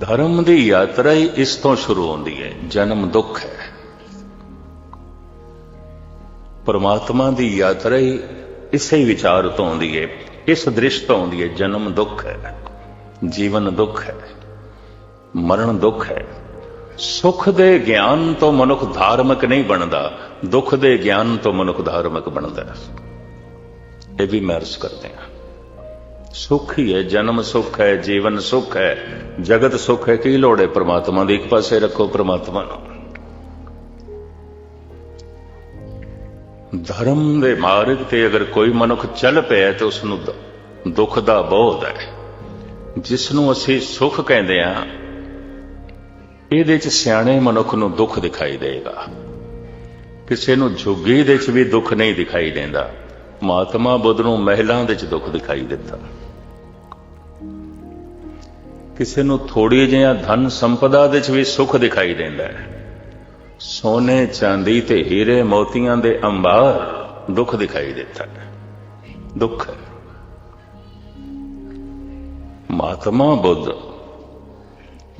ਧਰਮ ਦੀ ਯਾਤਰਾ ਹੀ ਇਸ ਤੋਂ ਸ਼ੁਰੂ ਹੁੰਦੀ ਹੈ। ਜਨਮ ਦੁੱਖ ਹੈ। परमात्मा की यात्रा ही इसे विचार तो आती है, इस दृष्टि तो आती है। जन्म दुख है, जीवन दुख है, मरण दुख है। सुख दे ज्ञान तो मनुख धार्मिक नहीं बनता, दुख दे ज्ञान तो मनुख धार्मिक बनता है। ये भी मैं अर्ज करते हैं। सुख ही है, जन्म सुख है, जीवन सुख है, जगत सुख है। की लोड़ है परमात्मा की? एक पासे रखो परमात्मा नूं। धर्म दे मार्ग ते अगर कोई मनुख चल पिया तो उसनूं दुख दा बोध है। जिसनूं असीं सुख कहते हैं, इहदे च सियाणे मनुख नूं दुख दिखाई देगा। किसी नूं झुग्गी दे च भी दुख नहीं दिखाई देंदा। महात्मा बुद्ध नूं महलां दे च दुख दिखाई दिता। किसी नूं थोड़ी जिहा धन संपदा दे च भी सुख दिखाई देंदा है। सोने चांदी ते हीरे मोतियां दे अंबार दुख दिखाई देता है। दुख है। महात्मा बुद्ध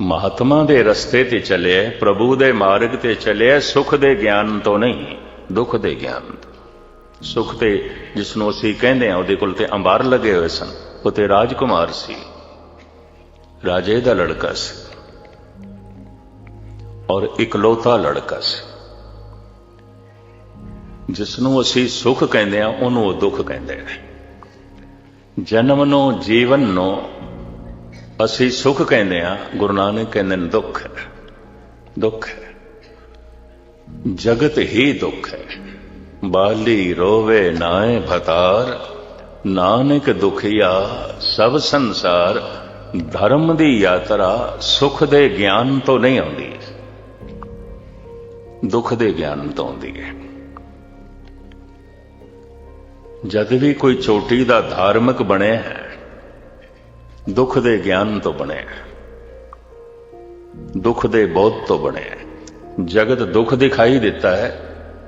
महात्मा दे रस्ते ते चले, प्रभु दे मार्ग ते चले, सुख दे ज्ञान तो नहीं, दुख दे ज्ञान तो। सुख ते जिसनों असीं कहंदे हां उहदे कोल ते अंबार लगे हुए सन। वो ते राजकुमार सी, राजे दा लड़का सी और इकलौता लड़का सी। जिसनों असीं सुख कहते हैं उन्होंने वो दुख कहते हैं। जन्म नो जीवन नो असीं सुख कहते हैं, गुरु नानक कहते हैं दुख है। दुख है, जगत ही दुख है। बाली रोवे नाए भतार, नानक दुखिया सब संसार। धर्म दी यात्रा सुख दे ज्ञान तो नहीं आती, दुख दे ज्ञान तो आती है। जद भी कोई चोटी दा धार्मिक बने है, दुख दे ज्ञान तो बने, दुख दे बोध तो बने। जगत दुख दिखाई देता है,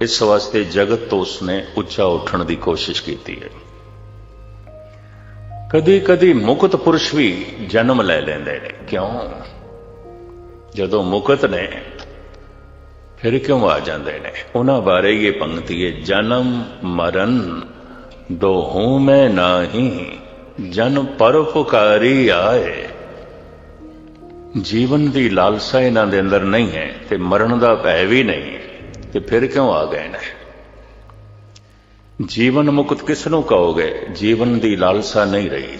इस वास्ते जगत तो उसने उच्चा उठने की कोशिश की है। कदी कदी मुकत पुरुष भी जन्म ले लेंदे ने। क्यों? जदों मुकत ने फिर क्यों आ जाते हैं? उन्हां बारे ये पंक्ति है, जन्म मरण दो हूं मैं नाही, जन परोपकारी आए। जीवन की लालसा इन्हां दे अंदर नहीं है ते मरण दा भय भी नहीं, ते फिर क्यों आ गए ने? जीवन मुक्त किसनों कहोगे? जीवन की लालसा नहीं रही,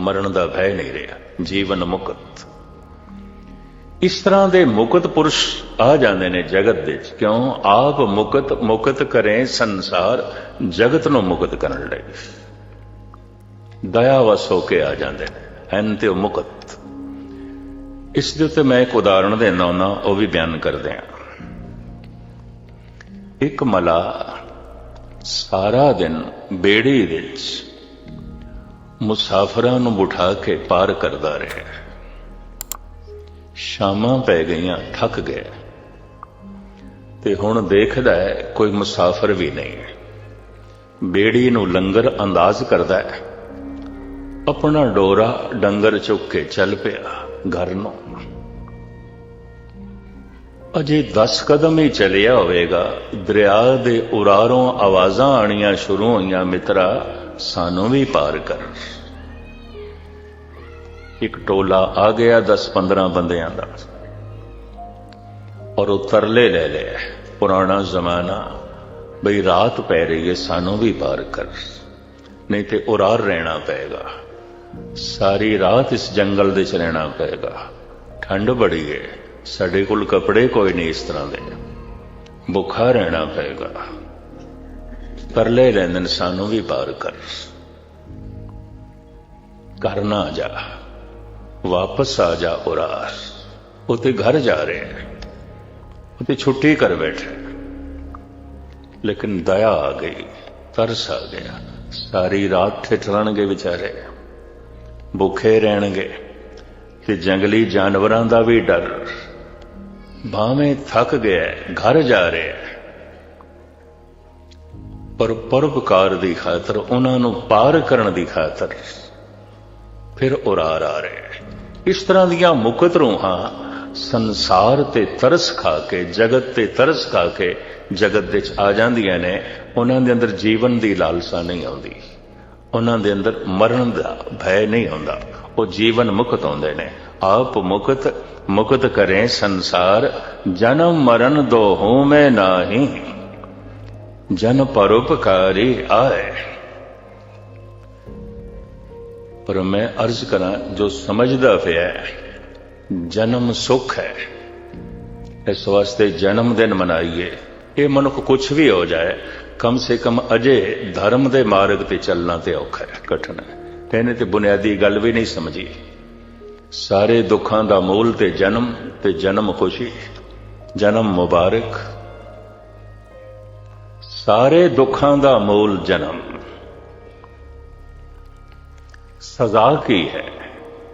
मरण का भय नहीं रहा, जीवन मुक्त। इस तरह के मुकत पुरुष आ जाते हैं जगत दे। क्यों? आप मुकत मुकत करें संसार, जगत नूं मुकत करन लई दया वस होके आ जाते हैं ते मुकत। इस दे उत्ते मैं एक उदाहरण देना हुंदा, वह भी बयान करदे हां। एक मला सारा दिन बेड़ी विच मुसाफिरां नूं बिठा के पार करदा रहा। शामां पै गईयां, थक गया ते हुण देखदा है कोई मुसाफिर भी नहीं। बेड़ी नूं लंगर अंदाज करदा है, अपना डोरा डंगर चुक के चल पिया घर नूं। अजे 10 कदम ही चलिया होवेगा, दरिया दे उरारों आवाज़ां आनियां शुरू होईयां, मित्रा सानू भी पार कर। एक टोला आ गया 10-15 बंदियां दा, और वो तरले ले लिया, पुराना जमाना, बई रात पै रही है, सानू भी पार कर, नहीं तो उरार रहना पेगा। सारी रात इस जंगल दे च रहना पेगा, ठंड बड़ी है, साडे कोल कपड़े कोई नहीं इस तरह दे, भुखा रहना पेगा। तरले लेंदे सानू भी पार कर, करना जा, वापस आ जा उरार। उते घर जा रहे हैं, उते छुट्टी कर बैठे, लेकिन दया आ गई, तरस आ गया। सारी रात ठिठरनगे बेचारे, भुखे रहणगे, ते जंगली जानवरां दा भी डर। भावें थक गया, घर जा रहे हैं, पर परोपकार की खातर, उन्होंने पार करने की खातर फिर उरार आ रहे हैं। इस तरह दियां मुकत रूहां संसार ते तरस खा के, जगत ते तरस खा के जगत दे आ जांदियां ने। उन्हां दे अंदर जीवन दी लालसा नहीं आउंदी, उन्हां दे अंदर मरण दा भय नहीं आउंदा। वो जीवन मुक्त आउंदे ने। आप मुक्त मुक्त करें संसार, जन्म मरण दो हूं मैं नाही, जन परोपकारी आए। पर मैं अर्ज करा, जो समझदा पिया जन्म सुख है, इस वास्ते जन्म दिन मनाइए। ये मनुख कुछ भी हो जाए, कम से कम अजे धर्म दे मार्ग ते चलना ते औखा है, कठिन है। कहने ते बुनियादी गल भी नहीं समझी। सारे दुखां दा मूल ते जन्म खुशी, जन्म मुबारक। सारे दुखां दा मूल जन्म। सजा की है?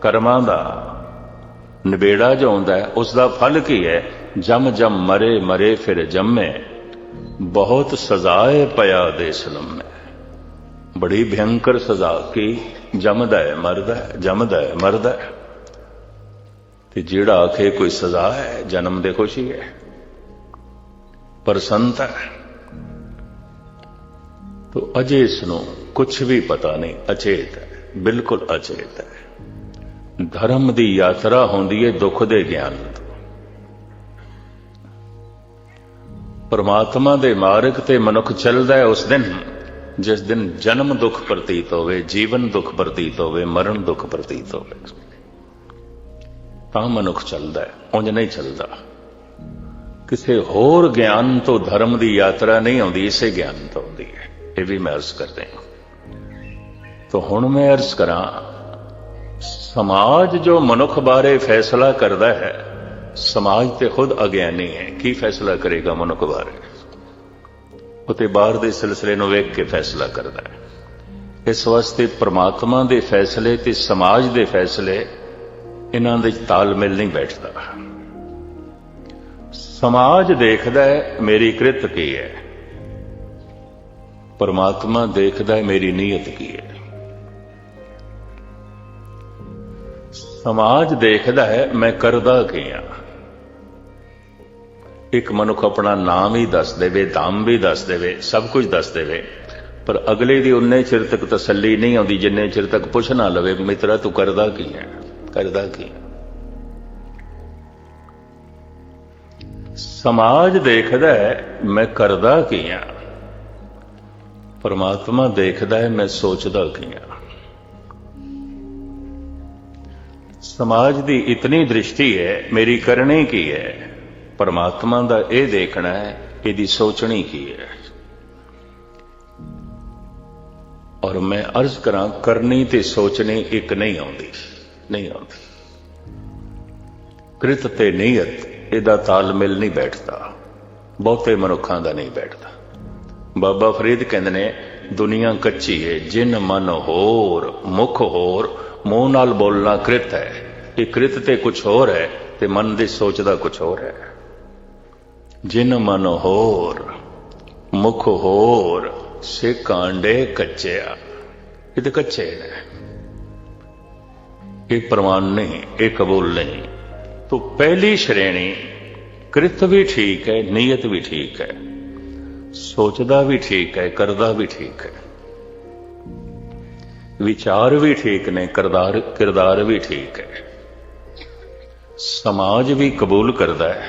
कर्मां दा निबेड़ा जो होंदा है, उसका फल की है? जम जम मरे मरे फिर जम्मे, बहुत सजाए पया दे सलम में। बड़ी भयंकर सजा की। जमदा है मरदा है, जमदा है मरदा है। ते जेड़ा आखे कोई सजा है, जन्म दे खुशी है, प्रसन्नता है, तो अजे इसनों कुछ भी पता नहीं, अचेत है, बिल्कुल अचेत है। धर्म दी यात्रा होंदी है दुख दे ज्ञान तो। परमात्मा दे मार्ग ते मनुख चलदा है उस दिन जिस दिन जन्म दुख प्रतीत होवे, जीवन दुख प्रतीत होवे, मरण दुख प्रतीत होवे, तां मनुख चलदा है, उंज नहीं चलदा। किसी होर ज्ञान तो धर्म की यात्रा नहीं आती, इसे ज्ञान तो आती है। ये भी मैं अर्ज करते हैं। तो हुण मैं अर्ज करा, समाज जो मनुख बारे फैसला करता है, समाज ते खुद अज्ञानी है। की फैसला करेगा मनुख बारे? उते बाहर दे सिलसिले नूं वेख के फैसला करता है। इस वास्ते परमात्मा दे फैसले ते समाज दे फैसले, इन्हां दे तालमेल नहीं बैठता। समाज देखदा है मेरी कृत की है, परमात्मा देखदा है मेरी नीयत की है। समाज देखदा है मैं करदा की हां। एक मनुख अपना नाम ही दस देवे, धाम भी दस देवे, सब कुछ दस देवे, पर अगले दी उन्ने चिर तक तसल्ली नहीं आती जिन्ने चिर तक पुछ ना लवे, मित्रा तू करदा की है, करदा की है। समाज देखदा है मैं करदा की हां, परमात्मा देखदा है मैं सोचदा की हां। समाज दी इतनी दृष्टि है मेरी करनी की है, परमात्मा दा ये देखना है यदि सोचनी की है। और मैं अर्ज करा, करनी ते सोचनी एक नहीं आती, नहीं आती। कृत ते नीयत इहदा तालमेल नहीं बैठता, बहुते मनुखां दा नहीं बैठता। बाबा फरीद कहंदे ने, दुनिया कच्ची है, जिन मन होर मुख होर, मूंह नाल बोलना कृत है। ये कृत ते कुछ होर है ते मन दी सोचदा कुछ होर है। जिन मन होर मुख होर, से कांडे कच्चिया। ये तो कच्चे ने, एक प्रमाण नहीं, एक कबूल नहीं। तो पहली श्रेणी कृत भी ठीक है, नीयत भी ठीक है, सोचदा भी ठीक है, करदा भी ठीक है, विचार भी ठीक ने, किरदार भी ठीक है, समाज भी कबूल करता है,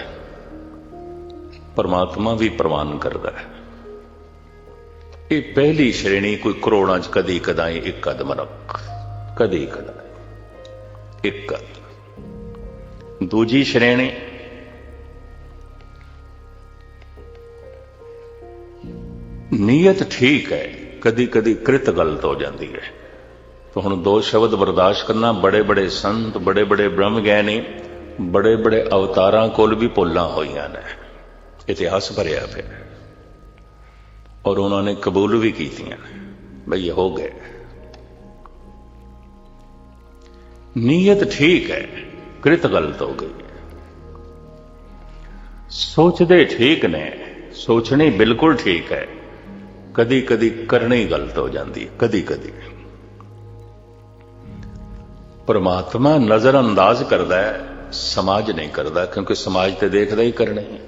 परमात्मा भी प्रमाण करता है। ये पहली श्रेणी कोई करोड़ां च कदी कदाई एक कद मनुख, कदी कदाई एक कद। दूजी श्रेणी नीयत ठीक है, कदी कदी कृत गलत हो जाती है। तो हुण दो शब्द बर्दाश्त करना, बड़े बड़े संत, बड़े बड़े ब्रह्म ज्ञानी, बड़े बड़े अवतारां कोल भी भुल्लां होईयां ने, इतिहास भरिया फिर, और उन्होंने कबूल भी की भाई ये हो गए। नीयत ठीक है, कृत गलत हो गई। सोचते ठीक ने, सोचनी बिल्कुल ठीक है, कदी कदी करनी गलत हो जाती है, कदी कदी। परमात्मा नजर अंदाज करता है, समाज नहीं करता, क्योंकि समाज तो देखता ही करना ही है,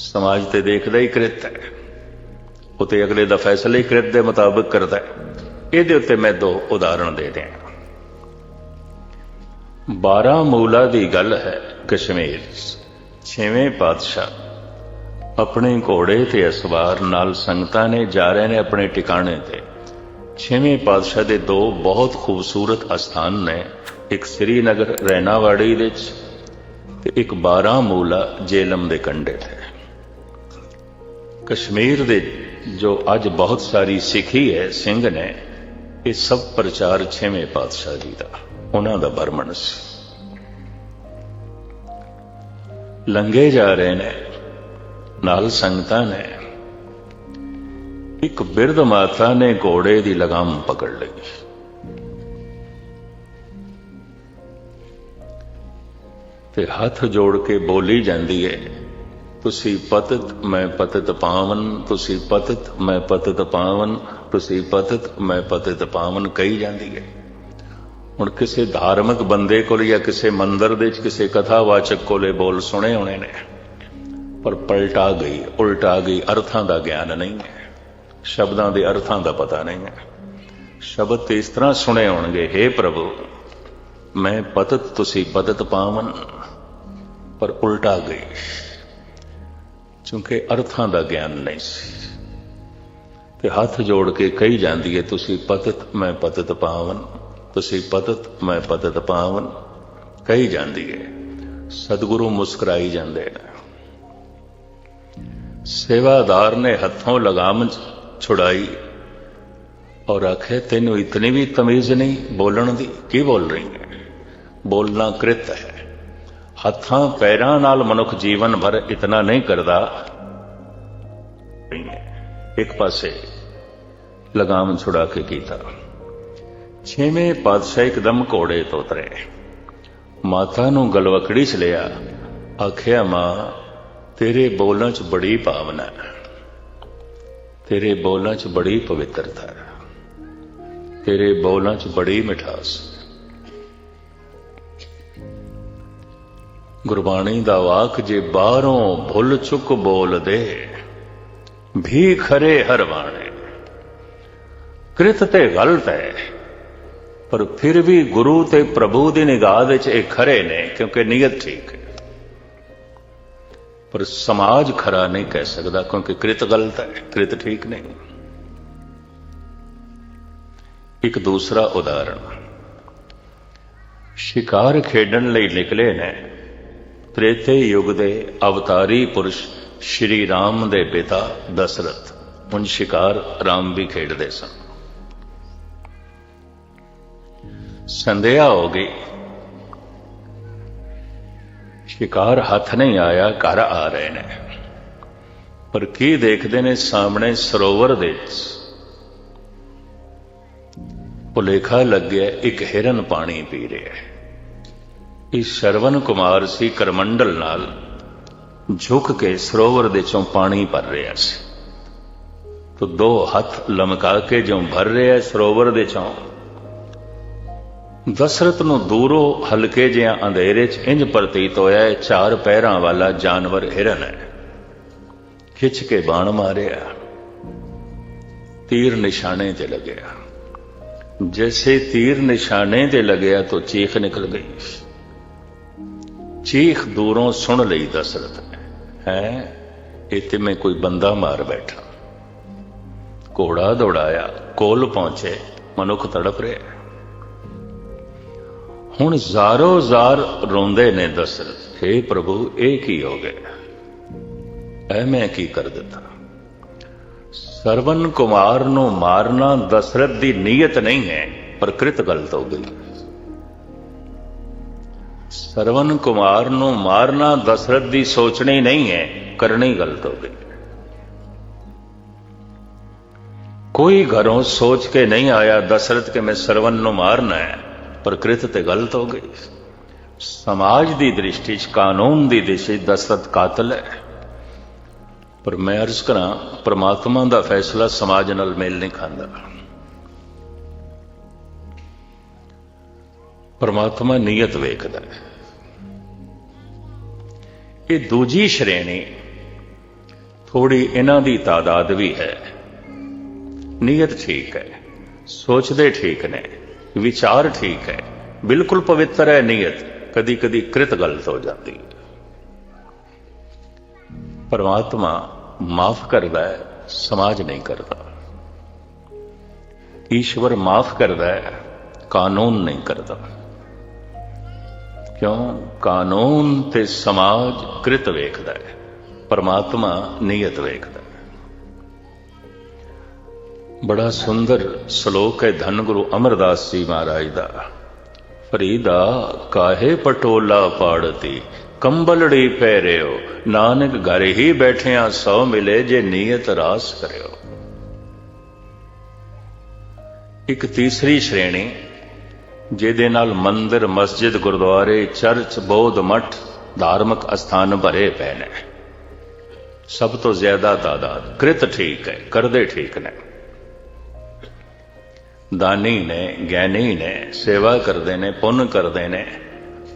समाज तो देखता ही कृत है, उते अगले का फैसला ही कृत के मुताबिक करता है। ये उत्ते मैं दो उदाहरण दे दें। बारामूला की गल है, कश्मीर 6वें पातशाह अपने घोड़े ते असवार नाल संगतां ने जा रहे ने अपने टिकाणे ते। 6वें पातशाह के दो बहुत खूबसूरत अस्थान ने, एक श्रीनगर रैनावाड़ी विच ते एक बारामूला जेलम के कंढे थे। कश्मीर दे जो अज बहुत सारी सिखी है सिंह ने, ये सब प्रचार 6वें पातशाह जी का, उन्हां दा बरमन सी। लंघे जा रहे ने नाल संगतां ने, एक बिरध माता ने घोड़े की लगाम पकड़ ली। ते हाथ जोड़ के बोली जाती है, तुसी पतित मैं पतित पावन, तुसी पतित मैं पतित पावन, तुसी पतित मैं पतित पावन कही जाती है। हुण किसी धार्मिक बंदे को या किसी मंदिर दे किसी कथावाचक को बोल सुने होने ने, पर पलटा गई उल्टा गई, अर्थां का ज्ञान नहीं है, शब्दां दे अर्थां का पता नहीं है। शब्द तो इस तरह सुने होणगे, हे प्रभु मैं पतित तुसी पतित पावन, पर उल्टा गई, क्योंकि अर्थां का ज्ञान नहीं सी। ते हाथ जोड़ के कही जाती है, तुसी पतित मैं पतित पावन, तुसी पतित मैं पतित पावन कही जाती है। सतगुरु मुस्कुराई जाते हैं। सेवादार ने हथों लगाम छुड़ाई और आखे, तेनों इतनी भी तमीज नहीं बोलण दी, की बोल रही है? बोलना कृत है। हथां पैरां नाल मनुख जीवन भर इतना नहीं करता। एक पासे लगाम छुड़ा के कीता। 6वें पातशाह एकदम घोड़े तो उतरे, माता नूं गलवकड़ी च लिया, आखिया मां तेरे बोलों च बड़ी भावना है, तेरे बोलों च बड़ी पवित्रता है, तेरे बोलों च बड़ी मिठास। गुरबाणी दा वाक जे बाहरों भुल चुक बोल दे, भी खरे हरवाणे। कृत ते गलत है, पर फिर भी गुरु ते प्रभु की निगाह विच ये खरे ने, क्योंकि नीयत ठीक है। पर समाज खरा नहीं कह सकता, क्योंकि कृत गलत है, कृत ठीक नहीं। एक दूसरा उदाहरण, शिकार खेडन लई निकले ने त्रेते युग दे अवतारी पुरुष श्री राम दे पिता दशरथ। उन शिकार राम भी खेडते सन। संध्या हो गई, शिकार हाथ नहीं आया, घर आ रहे ने, पर की देखते ने सामने सरोवर दे भुलेखा लग गया, एक हिरन पानी पी रहा है। इस श्रवण कुमार सी करमंडल नाल झुक के सरोवर दे चों पानी भर रहा सी। तो दो हाथ लमका के जो भर रहा है सरोवर दे चों, दशरथ नूं दूरों हल्के जिहा अंधेरे च इंज प्रतीत होया है, 4 पैरां वाला जानवर हिरन है। खिंच के बाण मारिया, तीर निशाने ते लगया। जैसे तीर निशाने ते लगया तो चीख निकल गई। चीख दूरों सुन लई दशरथ ने, है इत्थे में कोई बंदा मार बैठा। घोड़ा दौड़ाया, कोल पहुंचे, मनुख तड़प रहे। हुण जारो जार रोंदे ने दशरथ, हे प्रभु ये की हो गया, ऐ मैं की कर दिता। श्रवण कुमार नूं मारना दशरथ दी नीयत नहीं है, पर कृत गलत हो गई। श्रवण कुमार नूं मारना दशरथ दी सोचनी नहीं है, करनी गलत हो गई। कोई घरों सोच के नहीं आया दशरथ के मैं श्रवण नूं मारना है, पर कृत ते गलत हो गई। समाज की दृष्टि कानून की दृष्टि दशरथ कातल है, पर मैं अर्ज करा परमात्मा का फैसला समाज नाल मेल नहीं खाता। परमात्मा नीयत वेखदा है। ये दूजी श्रेणी थोड़ी इन्हां दी तादाद भी है। नीयत ठीक है, सोचते ठीक ने, विचार ठीक है, बिल्कुल पवित्र है नीयत, कदी कदी कृत गलत हो जाती है। परमात्मा माफ करता है, समाज नहीं करता। ईश्वर माफ करता है, कानून नहीं करता। क्यों? कानून ते समाज कृत वेखदा है, परमात्मा नीयत वेखदा है। बड़ा सुंदर श्लोक है धन गुरु अमरदास जी महाराज दा। फरीदा काहे पटोला पाड़ती, कंबलड़ी पैरियो, नानक घर ही बैठिया सौ मिले, जे नीयत रास करियो। एक तीसरी श्रेणी ਜਿਹਦੇ ਨਾਲ ਮੰਦਿਰ, ਮਸਜਿਦ, ਗੁਰਦੁਆਰੇ, ਚਰਚ, ਬੌਧ ਮਠ, ਧਾਰਮਿਕ ਅਸਥਾਨ ਭਰੇ ਪਏ ਨੇ। ਸਭ ਤੋਂ ਜ਼ਿਆਦਾ ਤਾਦਾਦ ਕ੍ਰਿਤ ਠੀਕ ਹੈ, ਕਰਦੇ ਠੀਕ ਨੇ, ਦਾਨੀ ਨੇ, ਗਿਆਨੀ ਨੇ, ਸੇਵਾ ਕਰਦੇ ਨੇ, ਪੁੰਨ ਕਰਦੇ ਨੇ,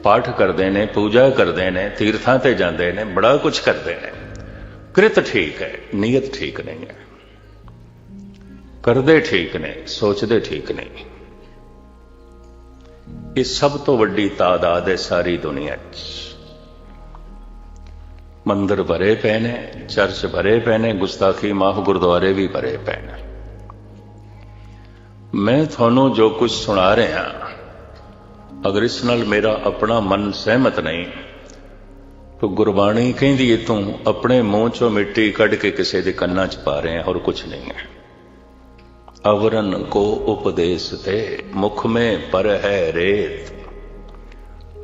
ਪਾਠ ਕਰਦੇ ਨੇ, ਪੂਜਾ ਕਰਦੇ ਨੇ, ਤੀਰਥਾਂ ਤੇ ਜਾਂਦੇ ਨੇ, ਬੜਾ ਕੁਝ ਕਰਦੇ ਨੇ। ਕ੍ਰਿਤ ਠੀਕ ਹੈ, ਨੀਅਤ ਠੀਕ ਨਹੀਂ ਹੈ। ਕਰਦੇ ਠੀਕ ਨੇ, ਸੋਚਦੇ ਠੀਕ ਨਹੀਂ। ਇਹ ਸਭ ਤੋਂ ਵੱਡੀ ਤਾਦਾਦ ਹੈ ਸਾਰੀ ਦੁਨੀਆ 'ਚ। ਮੰਦਰ ਭਰੇ ਪਏ ਨੇ, ਚਰਚ ਭਰੇ ਪਏ ਨੇ, ਗੁਸਤਾਖੀ ਮਾਫ ਗੁਰਦੁਆਰੇ ਵੀ ਭਰੇ ਪਏ ਨੇ। ਮੈਂ ਤੁਹਾਨੂੰ ਜੋ ਕੁਝ ਸੁਣਾ ਰਿਹਾ, ਅਗਰ ਇਸ ਨਾਲ ਮੇਰਾ ਆਪਣਾ ਮਨ ਸਹਿਮਤ ਨਹੀਂ ਤਾਂ ਗੁਰਬਾਣੀ ਕਹਿੰਦੀ ਹੈ ਤੂੰ ਆਪਣੇ ਮੂੰਹ ਚੋਂ ਮਿੱਟੀ ਕੱਢ ਕੇ ਕਿਸੇ ਦੇ ਕੰਨਾਂ 'ਚ ਪਾ ਰਿਹਾ, ਹੋਰ ਕੁਝ ਨਹੀਂ ਹੈ। अवरन को उपदेश ते, मुख में पर है रेत,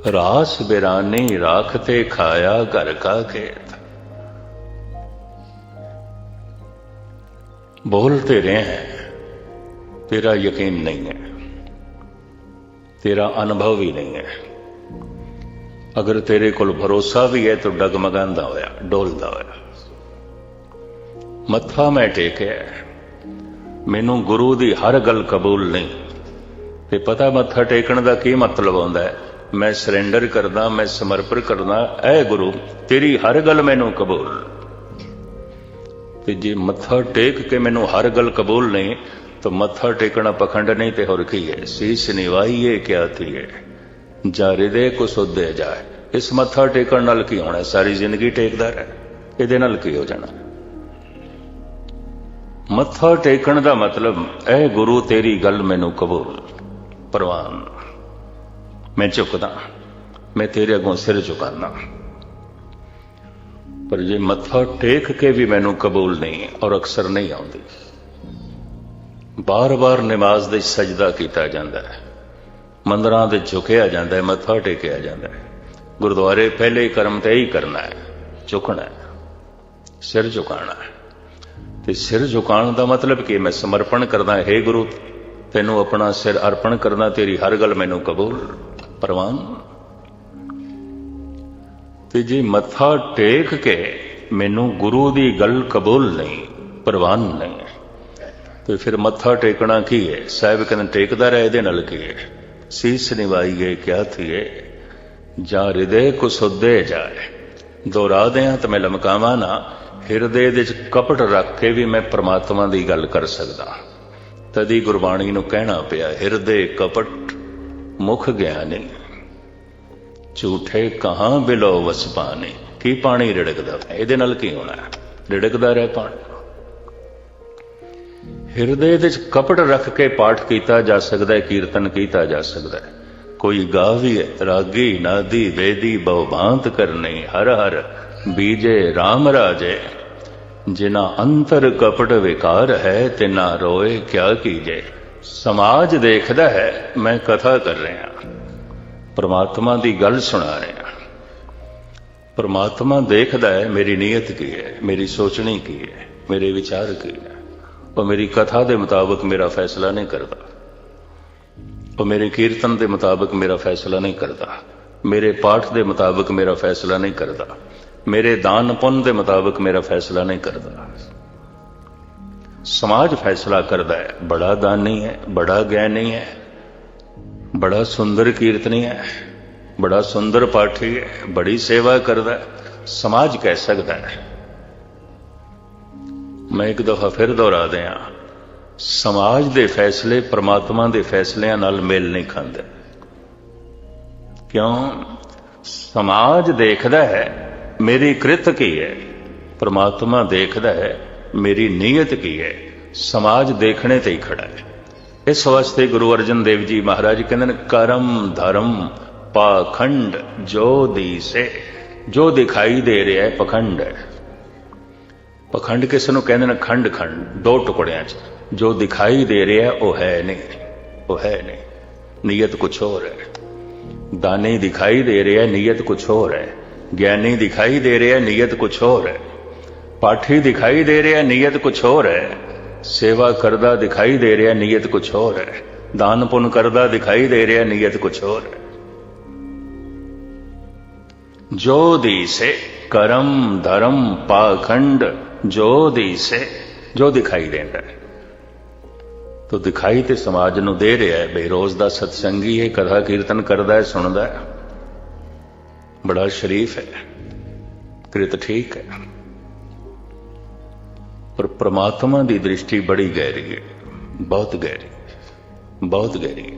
रास बिरानी राखते खाया घर का खेत। बोलते रहे हैं, तेरा यकीन नहीं है, तेरा अनुभव भी नहीं है। अगर तेरे कोल भरोसा भी है तो डगमगांदा होया, डोलदा होया। मत्था मैं टेके ਮੈਨੂੰ ਗੁਰੂ ਦੀ ਹਰ ਗੱਲ ਕਬੂਲ ਨਹੀਂ। ਤੇ ਪਤਾ ਮੱਥਾ ਟੇਕਣ ਦਾ ਕੀ ਮਤਲਬ ਹੁੰਦਾ ਹੈ? ਮੈਂ ਸਰੈਂਡਰ ਕਰਦਾ, ਮੈਂ ਸਮਰਪਣ ਕਰਦਾ, ਐ ਗੁਰੂ ਤੇਰੀ ਹਰ ਗੱਲ ਮੈਨੂੰ ਕਬੂਲ। ਤੇ ਜੇ ਮੱਥਾ ਟੇਕ ਕੇ ਮੈਨੂੰ ਹਰ ਗੱਲ ਕਬੂਲ ਨਹੀਂ ਤਾਂ ਮੱਥਾ ਟੇਕਣਾ ਪਖੰਡ ਨਹੀਂ ਤੇ ਹੋਰ ਕੀ ਹੈ? ਸੀਸ ਨਿਵਾਈਏ ਕਿਆ ਥੀਏ, ਜਾ ਹਿਰਦੇ ਕੋ ਸੁਧੇ ਜਾਏ। ਇਸ ਮੱਥਾ ਟੇਕਣ ਨਾਲ ਕੀ ਹੋਣਾ? ਸਾਰੀ ਜ਼ਿੰਦਗੀ ਟੇਕਦਾ ਰਹਿ, ਇਹਦੇ ਨਾਲ ਕੀ ਹੋ ਜਾਣਾ? ਮੱਥਾ ਟੇਕਣ ਦਾ ਮਤਲਬ ਐ ਗੁਰੂ ਤੇਰੀ ਗੱਲ ਮੈਨੂੰ ਕਬੂਲ, ਪ੍ਰਵਾਨ, ਮੈਂ ਝੁਕਦਾ, ਮੈਂ ਤੇਰੇ ਅੱਗੋਂ ਸਿਰ ਝੁਕਾਨਾ। ਪਰ ਜੇ ਮੱਥਾ ਟੇਕ ਕੇ ਵੀ ਮੈਨੂੰ ਕਬੂਲ ਨਹੀਂ ਔਰ ਅਕਸਰ ਨਹੀਂ ਆਉਂਦੀ, ਬਾਰ-ਬਾਰ ਨਮਾਜ਼ ਦੇ ਸਜਦਾ ਕੀਤਾ ਜਾਂਦਾ ਹੈ, ਮੰਦਰਾਂ ਦੇ ਝੁਕਿਆ ਜਾਂਦਾ ਹੈ, ਮੱਥਾ ਟੇਕਿਆ ਜਾਂਦਾ ਹੈ, ਗੁਰਦੁਆਰੇ ਪਹਿਲੇ ਕਰਮ ਤੇ ਹੀ ਕਰਨਾ ਹੈ, ਝੁਕਣਾ ਹੈ, ਸਿਰ ਝੁਕਾਣਾ ਹੈ। ਤੇ ਸਿਰ ਝੁਕਾਉਣ ਦਾ ਮਤਲਬ ਕਿ ਮੈਂ ਸਮਰਪਣ ਕਰਦਾ, ਹੈ ਗੁਰੂ ਤੈਨੂੰ ਆਪਣਾ ਸਿਰ ਅਰਪਣ ਕਰਨਾ, ਤੇਰੀ ਹਰ ਗੱਲ ਮੈਨੂੰ ਕਬੂਲ, ਪ੍ਰਵਾਨ। ਤੇ ਜੇ ਮੱਥਾ ਟੇਕ ਕੇ ਮੈਨੂੰ ਗੁਰੂ ਦੀ ਗੱਲ ਕਬੂਲ ਨਹੀਂ, ਪ੍ਰਵਾਨ ਨਹੀਂ, ਤੇ ਫਿਰ ਮੱਥਾ ਟੇਕਣਾ ਕੀ ਹੈ? ਸਾਹਿਬ ਕਹਿੰਦੇ ਟੇਕਦਾ ਰਹੇ, ਇਹਦੇ ਨਾਲ ਕੀ ਹੈ? ਸੀਸ ਨਿਵਾਈਏ ਕਿਆ ਥੀਏ, ਜਾਂ ਹਿਰਦੇ ਕੋ ਸੁਧੇ ਜਾਏ। ਦੁਹਰਾ ਦਿਆਂ ਤਾਂ ਮੈਂ ਲਮਕਾਵਾਂ ਨਾ, ਹਿਰਦੇ ਦੇ ਵਿੱਚ ਕਪਟ ਰੱਖ ਕੇ ਵੀ ਮੈਂ ਪ੍ਰਮਾਤਮਾ ਦੀ ਗੱਲ ਕਰ ਸਕਦਾ। ਤਦੀ ਗੁਰਬਾਣੀ ਨੂੰ ਕਹਿਣਾ ਪਿਆ, ਹਿਰਦੇ ਕਪਟ ਮੁਖ ਗਿਆਨੀ, ਝੂਠੇ ਕਹਾਂ ਬਿਲੋ ਵਸ ਪਾਣੀ। ਕੀ ਪਾਣੀ ਰਿੜਕਦਾ? ਇਹਦੇ ਨਾਲ ਕੀ ਹੋਣਾ? ਰਿੜਕਦਾ ਰਹਿ ਪਾਣੀ। ਹਿਰਦੇ ਦੇ ਵਿੱਚ ਕਪਟ ਰੱਖ ਕੇ ਪਾਠ ਕੀਤਾ ਜਾ ਸਕਦਾ ਹੈ, ਕੀਰਤਨ ਕੀਤਾ ਜਾ ਸਕਦਾ ਹੈ। ਕੋਈ ਗਾਵੀਏ ਰਾਗੀ ਨਾਦੀ ਵੇਦੀ ਬਹੁ ਭਾਂਤ ਕਰਨੀ, ਹਰ ਹਰ ਬੀਜੇ ਰਾਮ ਰਾਜੇ, ਜਿਨਾ ਅੰਤਰ ਕਪਟ ਵਿਕਾਰ ਹੈ, ਤਿਨਾ ਰੋਏ ਕਿਆ ਕੀਜੇ। ਸਮਾਜ ਦੇਖਦਾ ਹੈ ਮੈਂ ਕਥਾ ਕਰ ਰਿਹਾ, परमात्मा की गल सुना रहे हैं। परमात्मा देखता है मेरी नीयत की है, मेरी सोचनी की है, मेरे विचार की है। और मेरी कथा के मुताबिक मेरा फैसला नहीं करता, और मेरे कीर्तन के मुताबिक मेरा फैसला नहीं करता, मेरे पाठ के मुताबिक मेरा फैसला नहीं करता, मेरे दान पुण्य के मुताबिक मेरा फैसला नहीं करता। समाज फैसला करता है, बड़ा दानी है, बड़ा ज्ञानी है, बड़ा सुंदर कीर्तनी है, बड़ा सुंदर पाठी है, बड़ी सेवा करता है, समाज कह सकता है। मैं एक दफा फिर दोहरा दिया, समाज के फैसले परमात्मा के फैसलिਆਂ नाल मेल नहीं खाते। क्यों? समाज देखता है मेरी कृत की है, परमात्मा देखता है मेरी नीयत की है। समाज देखने ते ही खड़ा है। इस वास्ते गुरु अर्जन देव जी महाराज कहते करम धर्म पाखंड जो दिसे, जो दिखाई दे रहा है पखंड है। पखंड किस नूं कहंदे ने? खंड खंड, दो टुकड़ियां च। जो दिखाई दे रहा है वह है नहीं, वो है नहीं, नीयत कुछ और है। दानी दिखाई दे रहा है, नीयत कुछ और है। ज्ञानी दिखाई दे रहा है, नीयत कुछ और है। पाठी दिखाई दे रहा है, नीयत कुछ और है। सेवा करदा दिखाई दे रहा है, नीयत कुछ और है। दान पुण्य करदा दिखाई दे रहा है, नीयत कुछ और है। जो दिसे करम धर्म पाखंड, जो दिसे, जो दिखाई देता है। तो दिखाई तो समाज नूं दे रहा है बई रोज का सत्संगी है, कथा कीर्तन करता है, सुनता है, बड़ा शरीफ है, कृत ठीक है। पर परमात्मा की दृष्टि बड़ी गहरी है, बहुत गहरी, बहुत गहरी।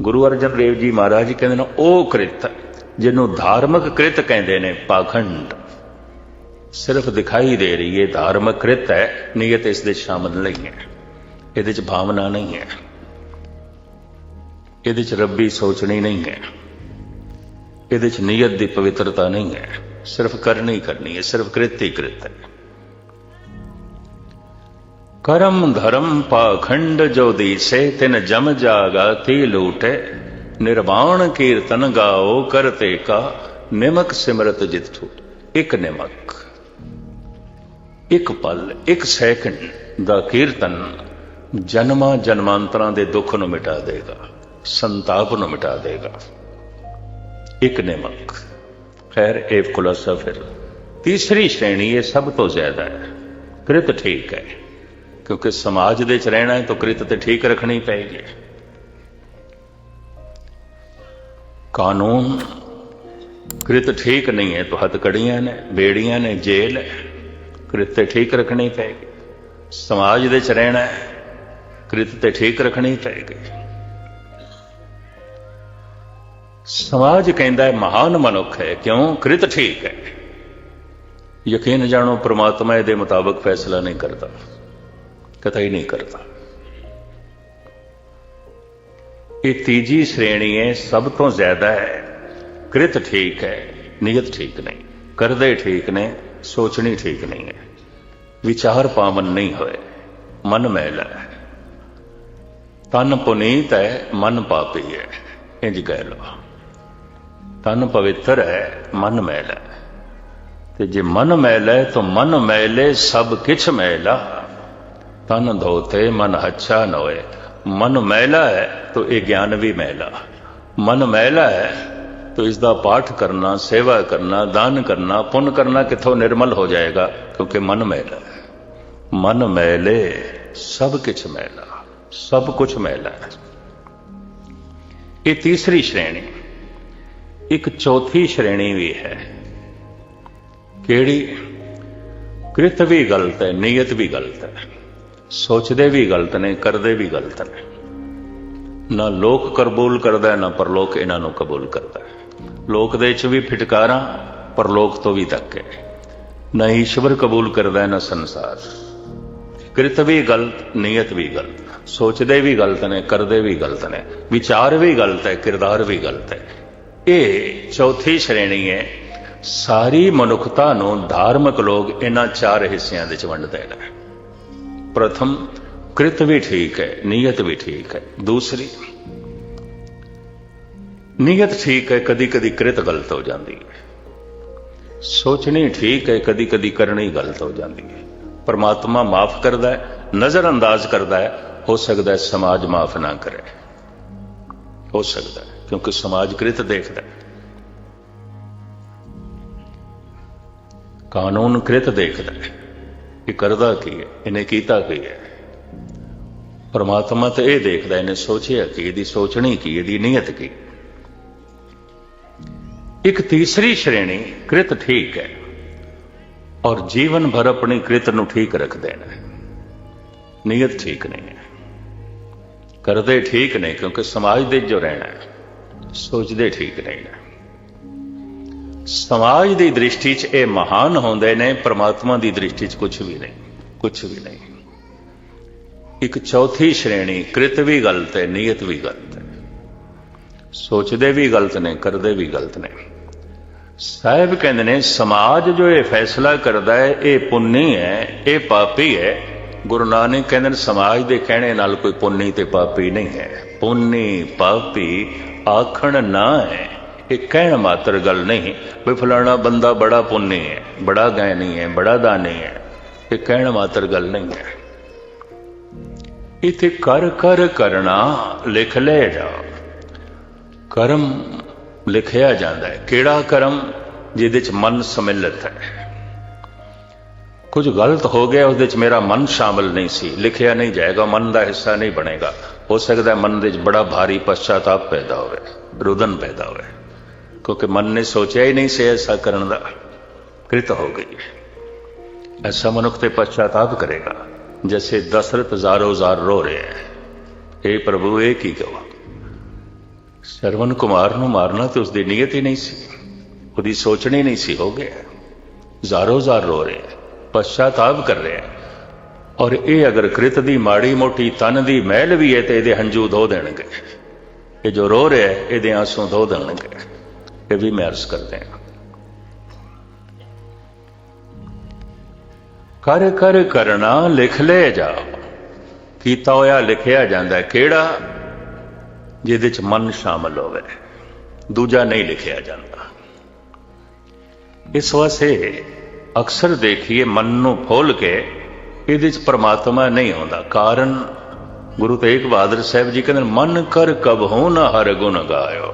गुरु अर्जन देव जी महाराज कहते हैं ओ कृत जिन्हों धार्मिक कृत कहते हैं, पाखंड सिर्फ दिखाई दे रही है, धार्मिक कृत है, नीयत इस दे शामिल नहीं है, ਇਹਦੇ ਚ भावना नहीं है, ਇਹਦੇ ਚ रब्बी सोचनी नहीं है, ਇਹਦੇ ਚ नीयत की पवित्रता नहीं है, सिर्फ करनी करनी है, सिर्फ कृत ही कृत है। करम धर्म पाखंड जो दिसे, तिन जम जागा ती लूटे, निर्वाण कीर्तन गाओ करते का, निमक सिमरत जित ठूट। एक निमक, एक पल, एक सैकंड दा कीर्तन जन्मां जन्मांतरां दे दुख नूं मिटा देगा, संताप नूं मिटा देगा। एक निमक। खैर एक खुलासा फिर तीसरी श्रेणी ये सब तो ज्यादा है, कृत ठीक है, क्योंकि समाज दे च रहना है तो कृत ते ठीक रखनी पेगी। कानून कृत ठीक नहीं है तो हथकड़ियां ने, बेड़ियां ने, जेल है, कृत ते ठीक रखनी पेगी। समाज दे च रहना है, कृत ते ठीक रखनी पेगी। समाज कहता है महान मनुख है, क्यों? कृत ठीक है। यकीन जानो परमात्मा इहदे मुताबिक फैसला नहीं करता, कतई नहीं करता। ये तीजी श्रेणी है, सब तो ज्यादा है, कृत ठीक है, नीयत ठीक नहीं, करदे ठीक ने, सोचनी ठीक नहीं है, विचार पावन नहीं होए, मन मैला है, तन पुनीत है, मन पापी है, इंज कह लो। तन पवित्र है, मन मैला है, ते जे मन मैला है तो मन मैले सब किछ मैला, तन धोते मन अच्छा न होए। मन मैला है तो ये ज्ञान भी मैला, मन मैला है तो इसका पाठ करना, सेवा करना, दान करना, पुण्य करना किथों निर्मल हो जाएगा, क्योंकि मन मैला है। मन मैले सब किछ मैला, सब कुछ मैला है। ये तीसरी श्रेणी। एक चौथी श्रेणी भी है, केड़ी? कृत भी गलत है, नीयत भी गलत है, सोचते भी गलत ने, करते भी गलत ने। ना लोक कबूल करता है, ना परलोक इन्हों कबूल करता है। लोक दे च भी फिटकारा, परलोक तो भी धक्के। ना ईश्वर कबूल करता है, ना संसार। कृत भी गलत, नीयत भी गलत, सोचते भी गलत ने, करते भी गलत ने, विचार भी गलत है, किरदार भी गलत है। ये चौथी श्रेणी है। सारी मनुखता नूं धार्मिक लोग इन्हां चार हिस्सियां दे च वंडदे ने। प्रथम, कृत भी ठीक है, नीयत भी ठीक है। दूसरी, नीयत ठीक है, कदी कदी कृत गलत हो जाती है। सोचनी ठीक है, कदी कदी करनी गलत हो जाती है। परमात्मा माफ करता है, नजरअंदाज करता है, हो सकता है समाज माफ ना करे, हो सकता है, क्योंकि समाज कृत देखता है, कानून कृत देखता है कि करदा की है, इन्हें कीता की है। परमात्मा तो यह देखता इन्हें सोचिया कि यदि सोचनी की, यदि नीयत की। एक तीसरी श्रेणी कृत ठीक है और जीवन भर अपनी कृत नूं ठीक रख देना, नीयत ठीक नहीं है, करते ठीक नहीं, क्योंकि समाज दे जो रहना है सोचते ठीक नहीं है। समाज की दृष्टि च ये महान होंदे ने, परमात्मा की दृष्टि च कुछ भी नहीं, कुछ भी नहीं। एक चौथी श्रेणी कृत भी गलत है, नीयत भी गलत है, सोचते भी गलत ने, करते भी गलत ने। साहब कहते ने समाज जो ये फैसला करता है ये पुन्नी है, ये पापी है। गुरु नानक कहते समाज के कहने नाल कोई पुन्नी ते पापी नहीं है। पुन्नी पापी आखण ना है, ये कहण मात्र गल नहीं भी फलाना बंदा बड़ा पुन्नी है, बड़ा ज्ञानी है, बड़ा दानी है, ये कहण मात्र गल नहीं है। इथे कर कर करना लिख ले जा, कर्म लिखिया जाता है। किहड़ा कर्म? जिहदे च मन सम्मिलित है। कुछ गलत हो गया, उस मेरा मन शामिल नहीं सी, लिखिया नहीं जाएगा, मन का हिस्सा नहीं बनेगा। हो सकता है मन के बड़ा भारी पश्चाताप पैदा होवे, रुदन पैदा होवे, क्योंकि मन ने सोचा ही नहीं से ऐसा करने का, कृत हो गई। ऐसा मनुख ते पश्चाताप करेगा। जैसे दशरथ ਜ਼ਾਰੋ ਜ਼ਾਰ रो रहे हैं, हे प्रभु ये की कहो, श्रवण कुमार नूं मारना तो उसकी नीयत ही नहीं सी, उसकी सोचनी नहीं सी, हो गया ਜ਼ਾਰੋ ਜ਼ਾਰ रो रहे हैं, पश्चाताप कर रहे हैं। और ये अगर कृत दी माड़ी मोटी तन दी मैल भी है तो ये हंझू धो देणगे, ये जो रो रहे हैं ये आंसू धो देणगे, ये भी मैं अर्ज करते हैं। कर कर करना लिख ले जा, कीता होया लिखिया जाता है। किहड़ा? जिहदे च मन शामिल होवे, दूजा नहीं लिखिया जाता। इस वास्ते अक्सर देखिए मन नूं खोल के इहदे च परमात्मा नहीं आउंदा। कारण गुरु तेग बहादुर साहब जी कहंदे मन कर कबहू न हर गुण गायो।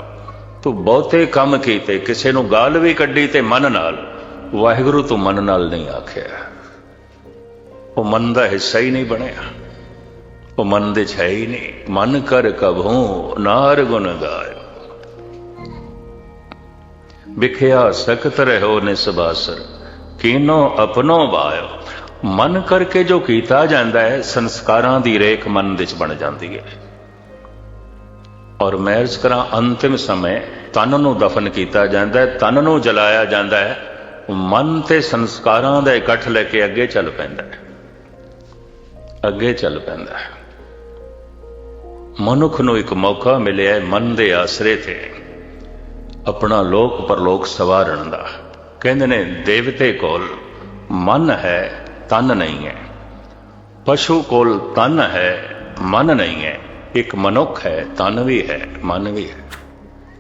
तू बहुते काम कीते, किसे नूं गाल भी कड्डी ते मन नाल, वाहिगुरु तू मन नाल नहीं आखिया, वो मन का हिस्सा ही नहीं बनया, वो मन दे है ही नहीं। मन कर कबहू नार गुण गायो, बिखिया सकत रहो निसबासर, कीनो अपनो बायो। मन करके जो कीता जाता है, संस्कारां दी रेख मन दे बन जाती है। और मैं अर्ज करा, अंतिम समय तन नूं दफन किया जाता है, तन नूं जलाया जाता है, मन ते संस्कारां दा इकट्ठ लेके अगे चल पैंदा है, अगे चल पैंदा है। मनुख नूं एक मौका मिलिया मन दे आसरे थे अपना लोक परलोक सवारण दा। कहंदे ने देवते कोल मन है, तन नहीं है। पशु कोल तन है, मन नहीं है। एक मनुख है, तन भी है, मन भी है।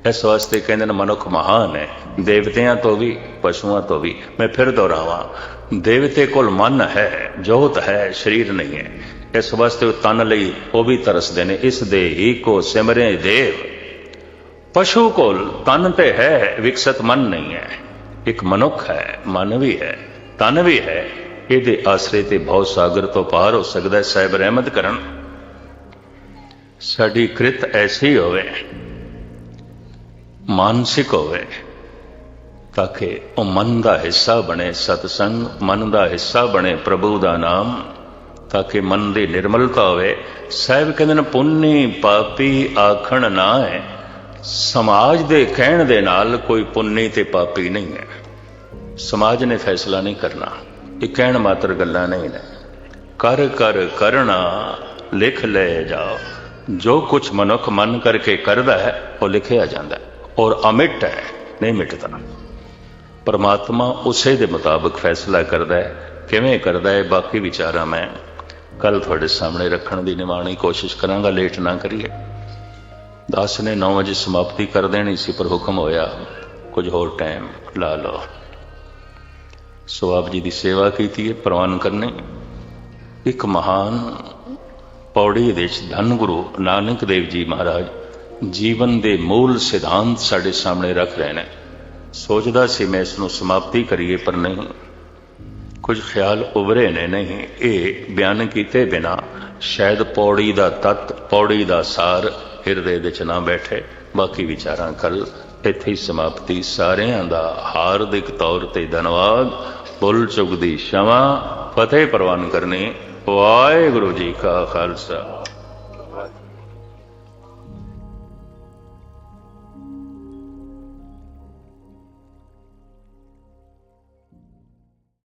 इस वास्ते कहंदे ने मनुख महान है, देवतियां तो भी, पशुओं तो भी। मैं फिर दोहरावां, देवते कोल मन है, जोत है, शरीर नहीं है। इस वास्ते तन लई वो भी तरसदे ने, इस दे ही को सिमरे देव। पशु कोल तन ते है, विकसित मन नहीं है। एक मनुख है, मन भी है, तन भी है। ये आसरे ते भव सागर तो पार हो सकता है। साहिब रहमत करन, साडी कृत ऐसी होवे, मानसिक होवे, ताकि वह मन का हिस्सा बने सतसंग, मन का हिस्सा बने प्रभु का नाम, ताकि मन की निर्मलता होवे। साहिब कहते हैं पुन्नी पापी आखण ना है। समाज दे कहण दे नाल कोई पुन्नी ते पापी नहीं है। समाज ने फैसला नहीं करना, ये कहण मात्र गल्लां नहीं ने। कर कर करना लिख ले जाओ। जो कुछ मनुख मन करके करदा है वो लिखिया जाता है, और अमिट है, नहीं मिटता। परमात्मा उसे दे मुताबिक फैसला करता है। किवें करता है, बाकी विचारा मैं कल थोड़े सामने रखने की निमाणी कोशिश करांगा। लेट ना करिए। 10 ने 9 बजे समाप्ति कर देनी सी, पर हुक्म होया कुछ होर टाइम ला लो। सो आप जी की सेवा की है प्रवान करने। एक महान पौड़ी देश धन गुरु नानक देव जी महाराज जीवन के मूल सिद्धांत साढ़े सामने रख रहे हैं। सोचता सी मैं इसनों समाप्ति करिए, पर नहीं, कुछ ख्याल उभरे ने नहीं। ये बयान किए बिना ਸ਼ਾਇਦ ਪੌੜੀ ਦਾ ਤੱਤ, ਪੌੜੀ ਦਾ ਸਾਰ ਹਿਰਦੇ ਵਿੱਚ ਨਾ ਬੈਠੇ। ਬਾਕੀ ਵਿਚਾਰਾਂ ਕੱਲ। ਇੱਥੇ ਹੀ ਸਮਾਪਤੀ। ਸਾਰਿਆਂ ਦਾ ਹਾਰਦਿਕ ਤੌਰ ਤੇ ਧੰਨਵਾਦ। ਭੁੱਲ ਚੁੱਕ ਦੀ क्षमा। ਫਤਿਹ ਪ੍ਰਵਾਨ ਕਰਨੀ। ਵਾਹਿਗੁਰੂ ਜੀ ਕਾ ਖਾਲਸਾ।